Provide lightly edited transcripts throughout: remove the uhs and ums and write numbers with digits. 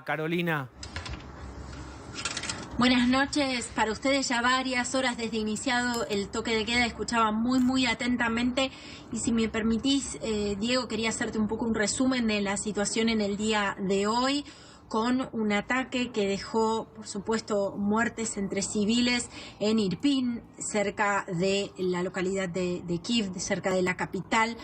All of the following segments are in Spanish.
Carolina. Buenas noches para ustedes. Ya varias horas desde iniciado el toque de queda escuchaba muy atentamente, y si me permitís, Diego, quería hacerte un poco un resumen de la situación en el día de hoy, con un ataque que dejó, por supuesto, muertes entre civiles en Irpin, cerca de la localidad de Kiev, cerca de la capital.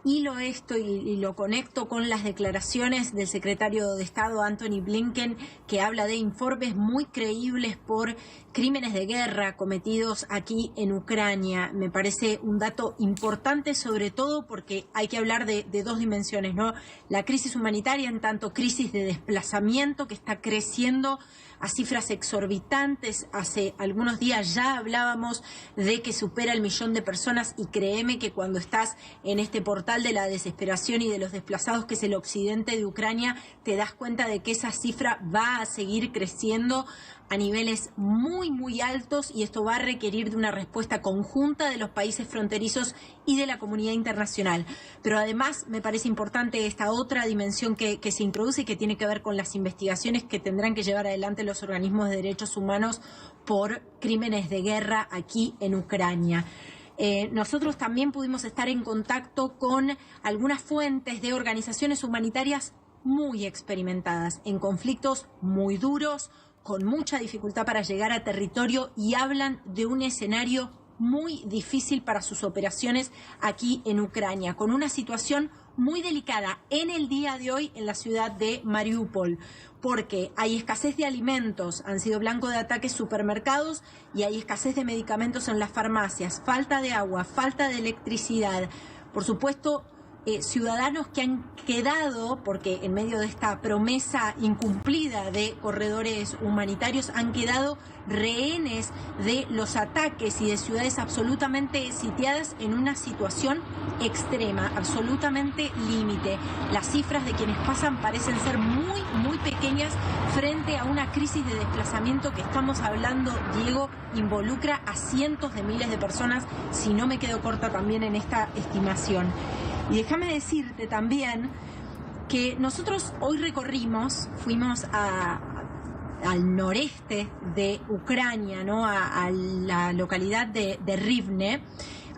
Hilo esto y lo conecto con las declaraciones del secretario de Estado Antony Blinken, que habla de informes muy creíbles por crímenes de guerra cometidos aquí en Ucrania. Me parece un dato importante, sobre todo porque hay que hablar de dos dimensiones, ¿no? La crisis humanitaria, en tanto crisis de desplazamiento que está creciendo a cifras exorbitantes. Hace algunos días ya hablábamos de que supera el 1.000.000 de personas, y créeme que cuando estás en este portal de la desesperación y de los desplazados, que es el occidente de Ucrania, te das cuenta de que esa cifra va a seguir creciendo a niveles muy altos, y esto va a requerir de una respuesta conjunta de los países fronterizos y de la comunidad internacional. Pero además me parece importante esta otra dimensión que se introduce y que tiene que ver con las investigaciones que tendrán que llevar adelante los organismos de derechos humanos por crímenes de guerra aquí en Ucrania. Nosotros también pudimos estar en contacto con algunas fuentes de organizaciones humanitarias muy experimentadas en conflictos muy duros, con mucha dificultad para llegar a territorio, y hablan de un escenario muy difícil para sus operaciones aquí en Ucrania, con una situación muy delicada en el día de hoy en la ciudad de Mariupol, porque hay escasez de alimentos, han sido blanco de ataques supermercados, y hay escasez de medicamentos en las farmacias, falta de agua, falta de electricidad. Por supuesto, ciudadanos que han quedado, porque en medio de esta promesa incumplida de corredores humanitarios, han quedado rehenes de los ataques y de ciudades absolutamente sitiadas en una situación extrema, absolutamente límite. Las cifras de quienes pasan parecen ser muy pequeñas frente a una crisis de desplazamiento que estamos hablando, Diego, involucra a cientos de miles de personas, si no me quedo corta también en esta estimación. Y déjame decirte también que nosotros hoy fuimos al noreste de Ucrania, ¿no? A la localidad de Rivne.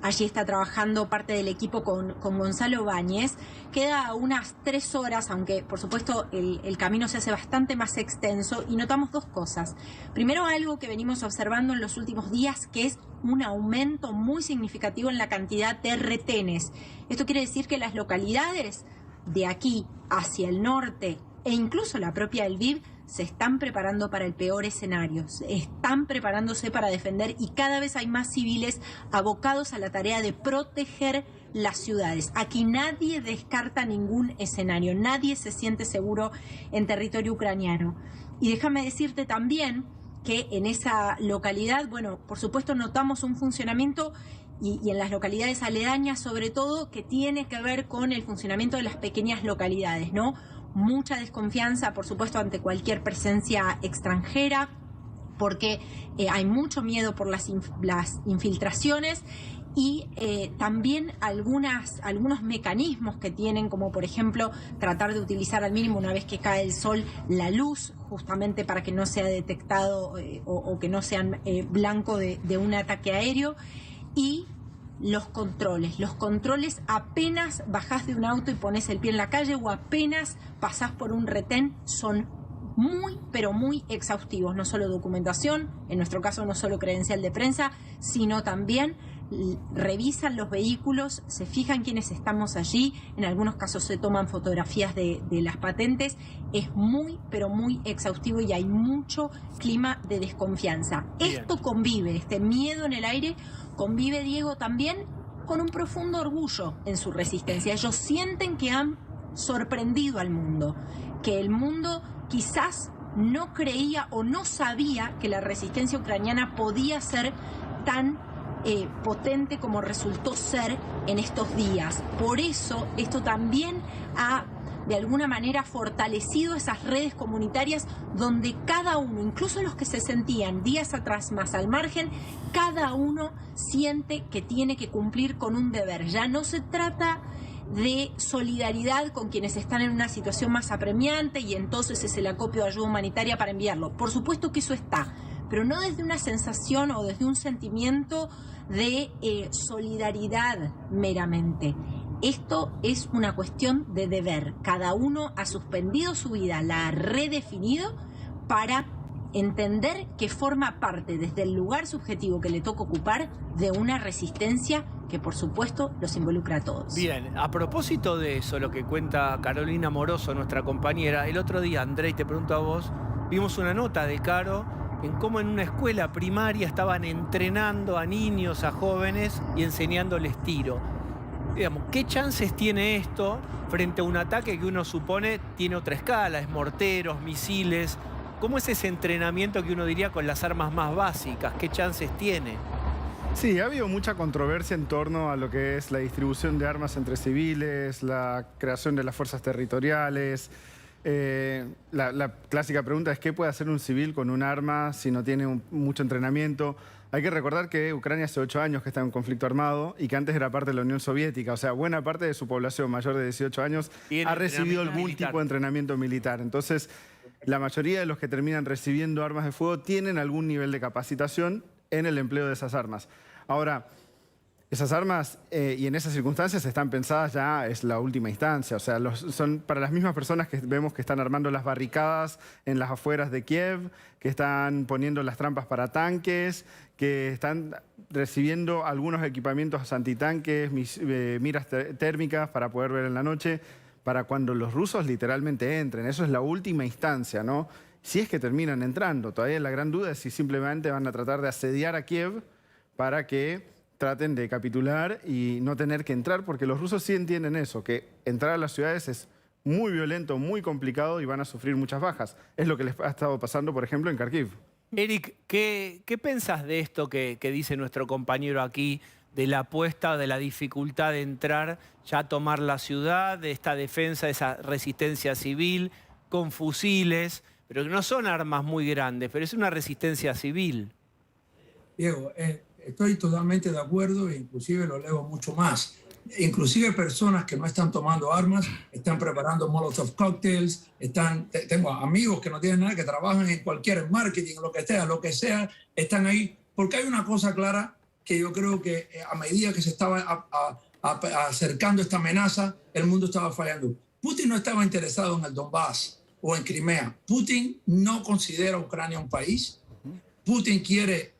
Allí está trabajando parte del equipo con Gonzalo Báñez. Queda unas 3 horas, aunque por supuesto el camino se hace bastante más extenso, y notamos dos cosas. Primero, algo que venimos observando en los últimos días, que es un aumento muy significativo en la cantidad de retenes. Esto quiere decir que las localidades de aquí hacia el norte, e incluso la propia Lviv, se están preparando para el peor escenario, están preparándose para defender, y cada vez hay más civiles abocados a la tarea de proteger las ciudades. Aquí nadie descarta ningún escenario, nadie se siente seguro en territorio ucraniano. Y déjame decirte también que en esa localidad, bueno, por supuesto notamos un funcionamiento, y en las localidades aledañas sobre todo, que tiene que ver con el funcionamiento de las pequeñas localidades, ¿no? Mucha desconfianza, por supuesto, ante cualquier presencia extranjera, porque hay mucho miedo por las infiltraciones, y también algunos mecanismos que tienen, como por ejemplo tratar de utilizar al mínimo, una vez que cae el sol, la luz, justamente para que no sea detectado o que no sean blanco de un ataque aéreo. Y los controles apenas bajás de un auto y pones el pie en la calle, o apenas pasás por un retén, son pero muy exhaustivos. No solo documentación, en nuestro caso no solo credencial de prensa, sino también revisan los vehículos, se fijan quiénes estamos allí, en algunos casos se toman fotografías de las patentes. Es muy exhaustivo, y hay mucho clima de desconfianza. Bien. Esto convive, este miedo en el aire, convive, Diego, también con un profundo orgullo en su resistencia. Ellos sienten que han sorprendido al mundo, que el mundo quizás no creía o no sabía que la resistencia ucraniana podía ser tan potente como resultó ser en estos días. Por eso esto también ha de alguna manera fortalecido esas redes comunitarias donde cada uno, incluso los que se sentían días atrás más al margen, cada uno siente que tiene que cumplir con un deber. Ya no se trata de solidaridad con quienes están en una situación más apremiante y entonces es el acopio de ayuda humanitaria para enviarlo. Por supuesto que eso está, pero no desde una sensación o desde un sentimiento de solidaridad meramente. Esto es una cuestión de deber. Cada uno ha suspendido su vida, la ha redefinido para entender que forma parte desde el lugar subjetivo que le toca ocupar de una resistencia que por supuesto los involucra a todos. Bien, a propósito de eso, lo que cuenta Carolina Moroso, nuestra compañera, el otro día, Andrei, te pregunto a vos, vimos una nota de Caro en cómo en una escuela primaria estaban entrenando a niños, a jóvenes y enseñándoles tiro. Digamos, ¿qué chances tiene esto frente a un ataque que uno supone tiene otra escala? Es morteros, misiles. ¿Cómo es ese entrenamiento que uno diría con las armas más básicas? ¿Qué chances tiene? Sí, ha habido mucha controversia en torno a lo que es la distribución de armas entre civiles, la creación de las fuerzas territoriales. La clásica pregunta es ¿qué puede hacer un civil con un arma si no tiene mucho entrenamiento? Hay que recordar que Ucrania hace 8 años que está en un conflicto armado y que antes era parte de la Unión Soviética. O sea, buena parte de su población mayor de 18 años ha recibido algún tipo de entrenamiento militar. Entonces, la mayoría de los que terminan recibiendo armas de fuego tienen algún nivel de capacitación en el empleo de esas armas. Ahora, esas armas y en esas circunstancias están pensadas ya, es la última instancia. O sea, son para las mismas personas que vemos que están armando las barricadas en las afueras de Kiev, que están poniendo las trampas para tanques, que están recibiendo algunos equipamientos antitanques, miras térmicas para poder ver en la noche, para cuando los rusos literalmente entren. Eso es la última instancia, ¿no? Si es que terminan entrando. Todavía la gran duda es si simplemente van a tratar de asediar a Kiev para que traten de capitular y no tener que entrar, porque los rusos sí entienden eso, que entrar a las ciudades es muy violento, muy complicado y van a sufrir muchas bajas. Es lo que les ha estado pasando, por ejemplo, en Kharkiv. Eric, ¿qué pensás de esto que dice nuestro compañero aquí, de la apuesta, de la dificultad de entrar, ya a tomar la ciudad, de esta defensa, de esa resistencia civil, con fusiles, pero que no son armas muy grandes, pero es una resistencia civil? Diego, estoy totalmente de acuerdo e inclusive lo leo mucho más. Inclusive personas que no están tomando armas, están preparando Molotov cocktails, tengo amigos que no tienen nada, que trabajan en cualquier marketing, lo que sea, están ahí. Porque hay una cosa clara que yo creo que a medida que se estaba acercando esta amenaza, el mundo estaba fallando. Putin no estaba interesado en el Donbass o en Crimea. Putin no considera a Ucrania un país. Putin quiere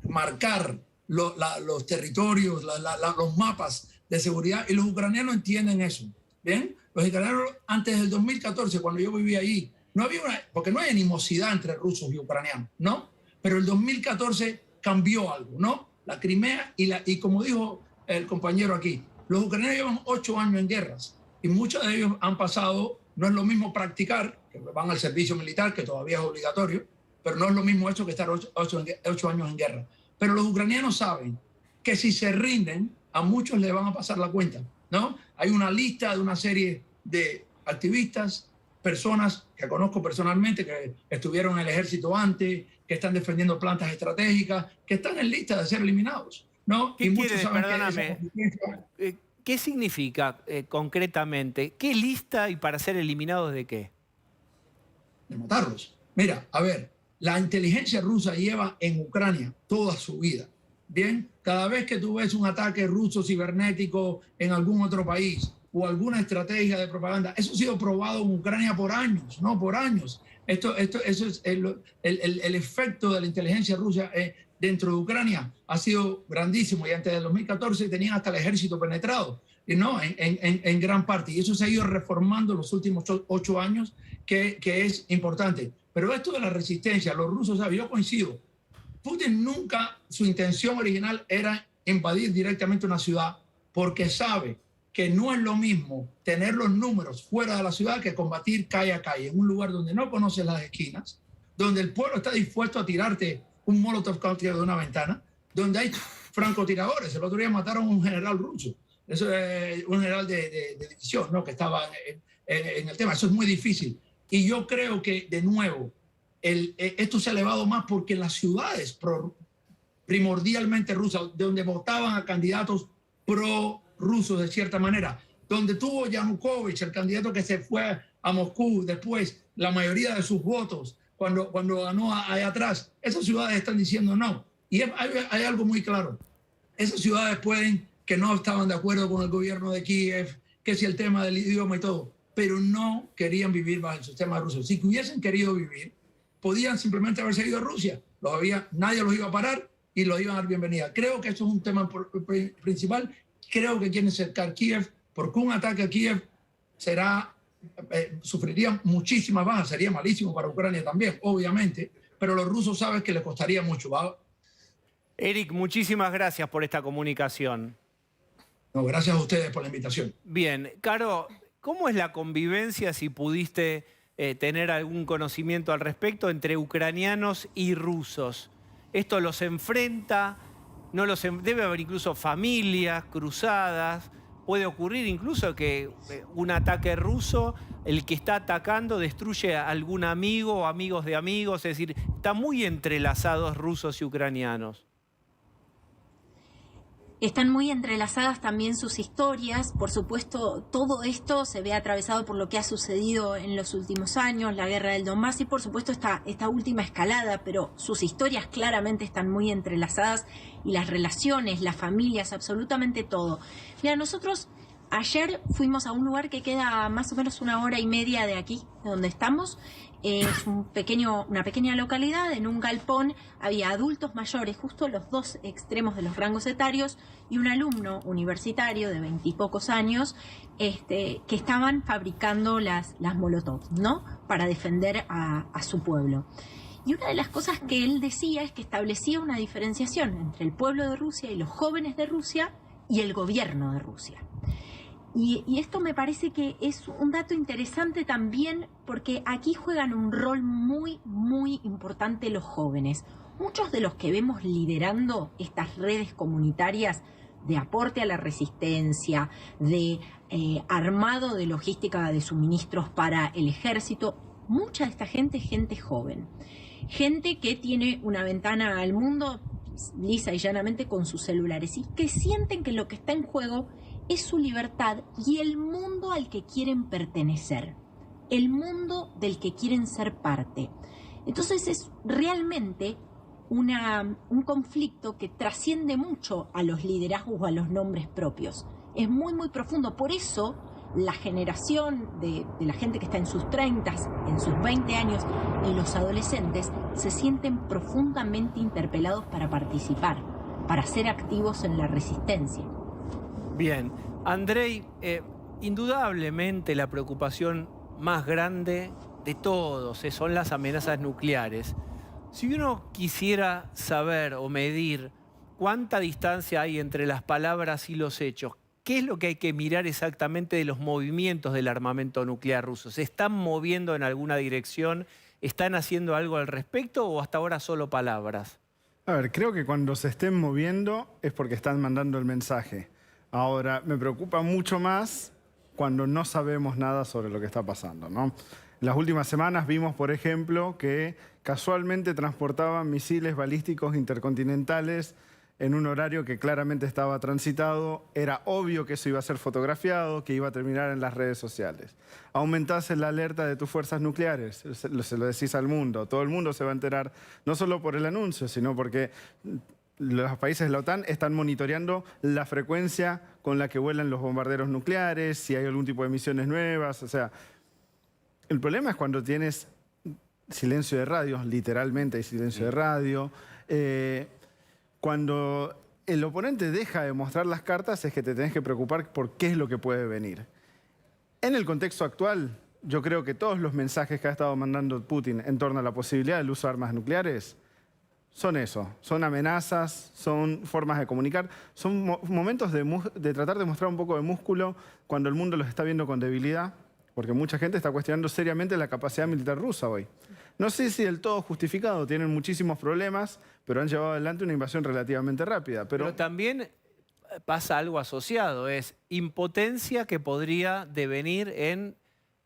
marcar los territorios, los mapas de seguridad, y los ucranianos entienden eso. ¿Bien? Los ucranianos, antes del 2014, cuando yo vivía ahí, no había porque no hay animosidad entre rusos y ucranianos, ¿no? Pero el 2014 cambió algo, ¿no? La Crimea y como dijo el compañero aquí, los ucranianos llevan 8 años en guerras y muchos de ellos han pasado, no es lo mismo practicar, que van al servicio militar, que todavía es obligatorio, pero no es lo mismo eso que estar 8 años en guerra. Pero los ucranianos saben que si se rinden, a muchos le van a pasar la cuenta, ¿no? Hay una lista de una serie de activistas, personas que conozco personalmente, que estuvieron en el ejército antes, que están defendiendo plantas estratégicas, que están en lista de ser eliminados, ¿no? ¿Qué quiere, perdóname, qué significa concretamente? ¿Qué lista y para ser eliminados de qué? De matarlos. Mira, a ver, la inteligencia rusa lleva en Ucrania toda su vida. Bien, cada vez que tú ves un ataque ruso cibernético en algún otro país o alguna estrategia de propaganda, eso ha sido probado en Ucrania por años, ¿no? Por años. Eso es el efecto de la inteligencia rusa dentro de Ucrania ha sido grandísimo, y antes del 2014 tenían hasta el ejército penetrado, ¿no? En gran parte. Y eso se ha ido reformando en los últimos 8 años, que es importante. Pero esto de la resistencia, los rusos saben, yo coincido. Putin nunca, su intención original era invadir directamente una ciudad, porque sabe que no es lo mismo tener los números fuera de la ciudad que combatir calle a calle, en un lugar donde no conoces las esquinas, donde el pueblo está dispuesto a tirarte un molotov cocktail de una ventana, donde hay francotiradores. El otro día mataron a un general ruso, eso es un general de división, ¿no? Que estaba en el tema. Eso es muy difícil. Y yo creo que, de nuevo, esto se ha elevado más porque las ciudades primordialmente rusas, donde votaban a candidatos pro rusos de cierta manera. Donde tuvo Yanukovych, el candidato que se fue a Moscú después, la mayoría de sus votos, cuando ganó allá atrás, esas ciudades están diciendo no. Y hay algo muy claro. Esas ciudades que no estaban de acuerdo con el gobierno de Kiev, que es el tema del idioma y todo, pero no querían vivir bajo el sistema ruso. Si hubiesen querido vivir, podían simplemente haberse ido a Rusia. Nadie los iba a parar y los iban a dar bienvenida. Creo que eso es un tema principal. Creo que quieren cercar Kiev, porque un ataque a Kiev sufriría muchísimas bajas. Sería malísimo para Ucrania también, obviamente, pero los rusos saben que les costaría mucho. Eric, muchísimas gracias por esta comunicación. No, gracias a ustedes por la invitación. Bien, Caro, ¿cómo es la convivencia, si pudiste tener algún conocimiento al respecto, entre ucranianos y rusos? ¿Esto los enfrenta? Debe haber incluso familias cruzadas. Puede ocurrir incluso que un ataque ruso, el que está atacando, destruye a algún amigo o amigos de amigos. Es decir, están muy entrelazados rusos y ucranianos. Están muy entrelazadas también sus historias. Por supuesto, todo esto se ve atravesado por lo que ha sucedido en los últimos años, la guerra del Donbass y por supuesto esta última escalada, pero sus historias claramente están muy entrelazadas y las relaciones, las familias, absolutamente todo. Mira, nosotros ayer fuimos a un lugar que queda más o menos 1 hora y media de aquí, de donde estamos. Es una pequeña localidad. En un galpón había adultos mayores, justo los dos extremos de los rangos etarios, y un alumno universitario de 20 y pocos años que estaban fabricando las Molotov, ¿no? Para defender a su pueblo. Y una de las cosas que él decía es que establecía una diferenciación entre el pueblo de Rusia y los jóvenes de Rusia y el gobierno de Rusia. Y esto me parece que es un dato interesante también porque aquí juegan un rol muy, muy importante los jóvenes. Muchos de los que vemos liderando estas redes comunitarias de aporte a la resistencia, de armado de logística de suministros para el ejército, mucha de esta gente es gente joven. Gente que tiene una ventana al mundo lisa y llanamente con sus celulares y que sienten que lo que está en juego es su libertad y el mundo al que quieren pertenecer, el mundo del que quieren ser parte. Entonces es realmente un conflicto que trasciende mucho a los liderazgos o a los nombres propios. Es muy, muy profundo. Por eso la generación de la gente que está en sus 30, en sus 20 años y los adolescentes se sienten profundamente interpelados para participar, para ser activos en la resistencia. Bien, Andrei, indudablemente la preocupación más grande de todos son las amenazas nucleares. Si uno quisiera saber o medir cuánta distancia hay entre las palabras y los hechos, ¿qué es lo que hay que mirar exactamente de los movimientos del armamento nuclear ruso? ¿Se están moviendo en alguna dirección? ¿Están haciendo algo al respecto o hasta ahora solo palabras? A ver, creo que cuando se estén moviendo es porque están mandando el mensaje. Ahora, me preocupa mucho más cuando no sabemos nada sobre lo que está pasando, ¿no? En las últimas semanas vimos, por ejemplo, que casualmente transportaban misiles balísticos intercontinentales en un horario que claramente estaba transitado. Era obvio que eso iba a ser fotografiado, que iba a terminar en las redes sociales. Aumentás la alerta de tus fuerzas nucleares, se lo decís al mundo. Todo el mundo se va a enterar, no solo por el anuncio, sino porque los países de la OTAN están monitoreando la frecuencia con la que vuelan los bombarderos nucleares, si hay algún tipo de misiones nuevas. O sea, el problema es cuando tienes silencio de radio, literalmente hay silencio de radio. Cuando el oponente deja de mostrar las cartas es que te tenés que preocupar por qué es lo que puede venir. En el contexto actual, yo creo que todos los mensajes que ha estado mandando Putin en torno a la posibilidad del uso de armas nucleares son eso, son amenazas, son formas de comunicar, son momentos de tratar de mostrar un poco de músculo cuando el mundo los está viendo con debilidad, porque mucha gente está cuestionando seriamente la capacidad militar rusa hoy. No sé si del todo justificado, tienen muchísimos problemas, pero han llevado adelante una invasión relativamente rápida. Pero también pasa algo asociado, es impotencia que podría devenir en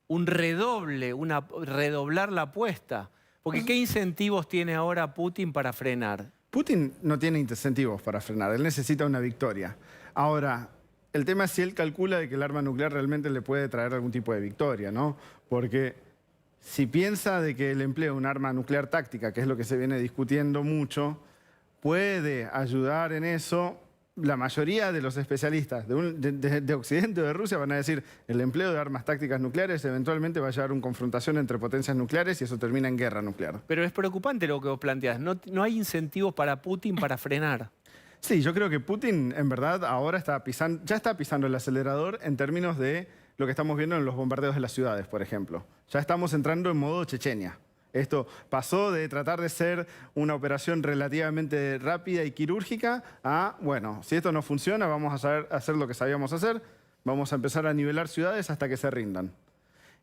un redoble, redoblar la apuesta. Porque ¿qué incentivos tiene ahora Putin para frenar? Putin no tiene incentivos para frenar, él necesita una victoria. Ahora, El tema es si él calcula de que el arma nuclear realmente le puede traer algún tipo de victoria, ¿no? Porque si piensa de que el empleo de un arma nuclear táctica, que es lo que se viene discutiendo mucho, puede ayudar en eso, la mayoría de los especialistas de Occidente o de Rusia van a decir el empleo de armas tácticas nucleares eventualmente va a llevar a una confrontación entre potencias nucleares y eso termina en guerra nuclear. Pero es preocupante lo que vos planteás. No hay incentivos para Putin para frenar. Sí, yo creo que Putin en verdad ahora ya está pisando el acelerador en términos de lo que estamos viendo en los bombardeos de las ciudades, por ejemplo. Ya estamos entrando en modo Chechenia. Esto pasó de tratar de ser una operación relativamente rápida y quirúrgica a, bueno, si esto no funciona, vamos a saber hacer lo que sabíamos hacer, vamos a empezar a nivelar ciudades hasta que se rindan.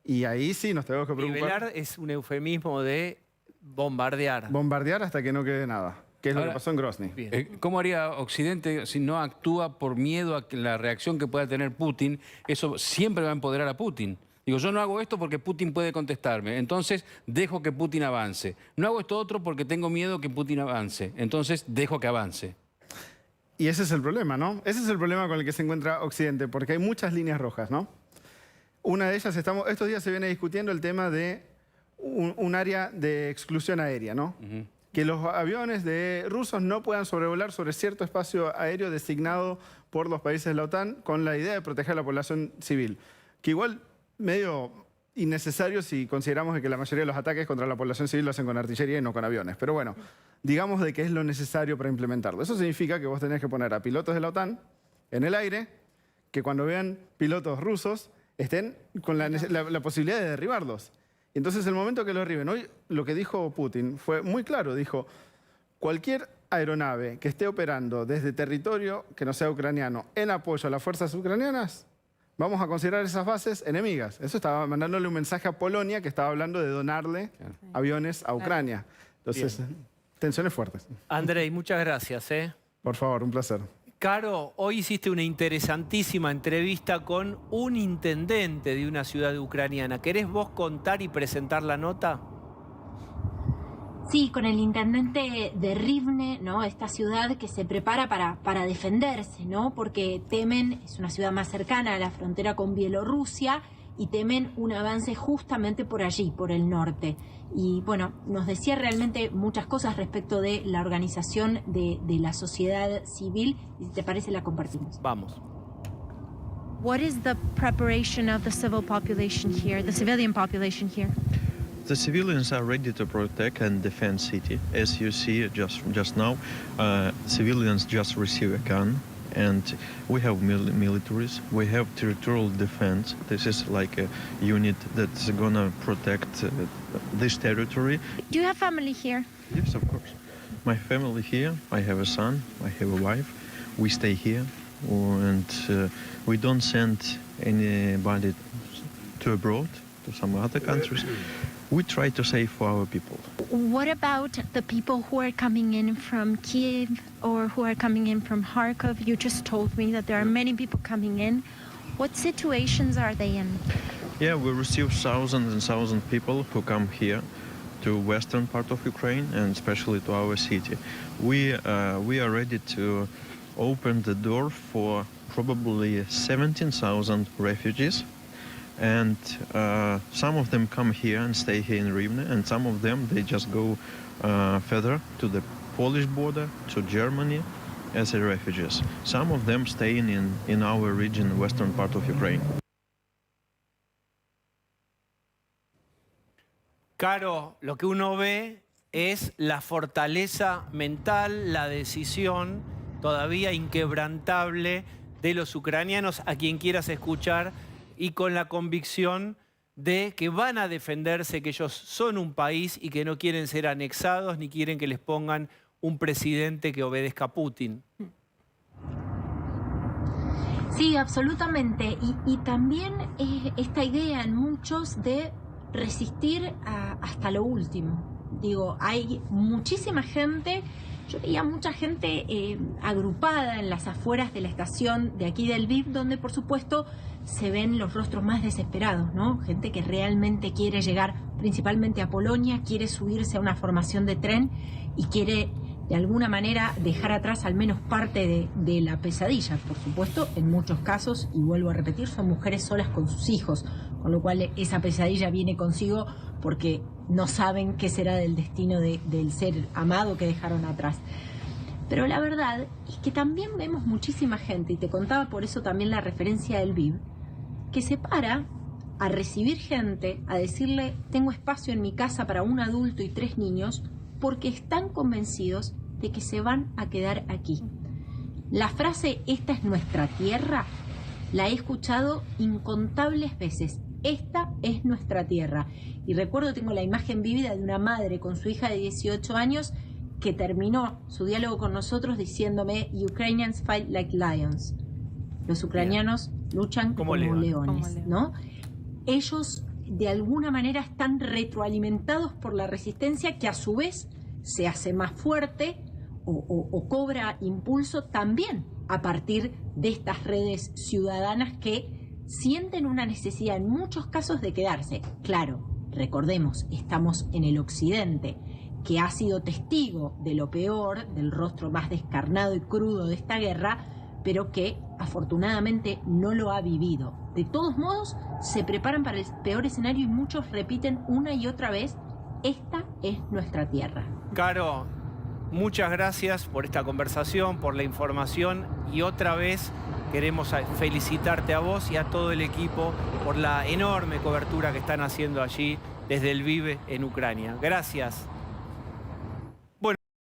Y ahí sí nos tenemos que preocupar. Nivelar es un eufemismo de bombardear. Bombardear hasta que no quede nada, que es lo que pasó en Grozny. ¿Cómo haría Occidente si no actúa por miedo a que la reacción que pueda tener Putin? Eso siempre va a empoderar a Putin. Digo, yo no hago esto porque Putin puede contestarme, entonces dejo que Putin avance. No hago esto otro porque tengo miedo que Putin avance, entonces dejo que avance. Y ese es el problema, ¿no? Ese es el problema con el que se encuentra Occidente, porque hay muchas líneas rojas, ¿no? Una de ellas, estos días se viene discutiendo el tema de un área de exclusión aérea, ¿no? Que los aviones rusos no puedan sobrevolar sobre cierto espacio aéreo designado por los países de la OTAN con la idea de proteger a la población civil. Que igual medio innecesario si consideramos que la mayoría de los ataques contra la población civil lo hacen con artillería y no con aviones. Pero bueno, digamos de que es lo necesario para implementarlo. Eso significa que vos tenés que poner a pilotos de la OTAN en el aire, que cuando vean pilotos rusos estén con la posibilidad de derribarlos. Y entonces el momento que lo derriben, hoy lo que dijo Putin fue muy claro, dijo, cualquier aeronave que esté operando desde territorio que no sea ucraniano en apoyo a las fuerzas ucranianas, vamos a considerar esas bases enemigas. Eso estaba mandándole un mensaje a Polonia que estaba hablando de donarle aviones a Ucrania. Entonces, tensiones fuertes. Andrei, muchas gracias. Por favor, un placer. Caro, hoy hiciste una interesantísima entrevista con un intendente de una ciudad ucraniana. ¿Querés vos contar y presentar la nota? Sí, con el intendente de Rivne, ¿no? Esta ciudad que se prepara para defenderse, ¿no? Porque temen, es una ciudad más cercana a la frontera con Bielorrusia, y temen un avance justamente por allí, por el norte. Y bueno, nos decía realmente muchas cosas respecto de la organización de la sociedad civil, y si te parece la compartimos. Vamos. What is the preparation of the civil population here, the civilian population here? The civilians are ready to protect and defend city. As you see just now, civilians just receive a gun, and we have militaries. We have territorial defense. This is like a unit that's gonna protect this territory. Do you have family here? Yes, of course. My family here. I have a son. I have a wife. We stay here, and we don't send anybody to abroad, to some other countries. We try to save for our people. What about the people who are coming in from Kiev or who are coming in from Kharkov? You just told me that there are many people coming in. What situations are they in? Yeah, we receive thousands and thousands of people who come here to western part of Ukraine and especially to our city. We are ready to open the door for probably 17,000 refugees. And some of them come here and stay here in Rivne, and some of them, they just go further to the Polish border, to Germany, as refugees. Some of them staying in our region, western part of Ukraine. Caro, lo que uno ve es la fortaleza mental, la decisión todavía inquebrantable de los ucranianos, a quien quieras escuchar, y con la convicción de que van a defenderse, que ellos son un país y que no quieren ser anexados ni quieren que les pongan un presidente que obedezca a Putin. Sí, absolutamente. Y también esta idea en muchos de resistir hasta lo último. Digo, hay muchísima gente, yo veía mucha gente agrupada en las afueras de la estación de aquí del Lviv, donde por supuesto se ven los rostros más desesperados, ¿no? Gente que realmente quiere llegar principalmente a Polonia, quiere subirse a una formación de tren y quiere de alguna manera dejar atrás al menos parte de la pesadilla. Por supuesto, en muchos casos, y vuelvo a repetir, son mujeres solas con sus hijos, con lo cual esa pesadilla viene consigo porque no saben qué será del destino del ser amado que dejaron atrás. Pero la verdad es que también vemos muchísima gente, y te contaba por eso también la referencia del BIB, que se para a recibir gente, a decirle, tengo espacio en mi casa para un adulto y 3 niños, porque están convencidos de que se van a quedar aquí. La frase, esta es nuestra tierra, la he escuchado incontables veces. Esta es nuestra tierra. Y recuerdo, tengo la imagen vívida de una madre con su hija de 18 años que terminó su diálogo con nosotros diciéndome, Ukrainians fight like lions. Los ucranianos luchan como leones, ¿no? Ellos de alguna manera están retroalimentados por la resistencia, que a su vez se hace más fuerte o cobra impulso también a partir de estas redes ciudadanas que sienten una necesidad en muchos casos de quedarse. Claro, recordemos, estamos en el occidente, que ha sido testigo de lo peor, del rostro más descarnado y crudo de esta guerra, pero que afortunadamente no lo ha vivido. De todos modos, se preparan para el peor escenario y muchos repiten una y otra vez, esta es nuestra tierra. Caro, muchas gracias por esta conversación, por la información, y otra vez queremos felicitarte a vos y a todo el equipo por la enorme cobertura que están haciendo allí desde el Lviv en Ucrania. Gracias.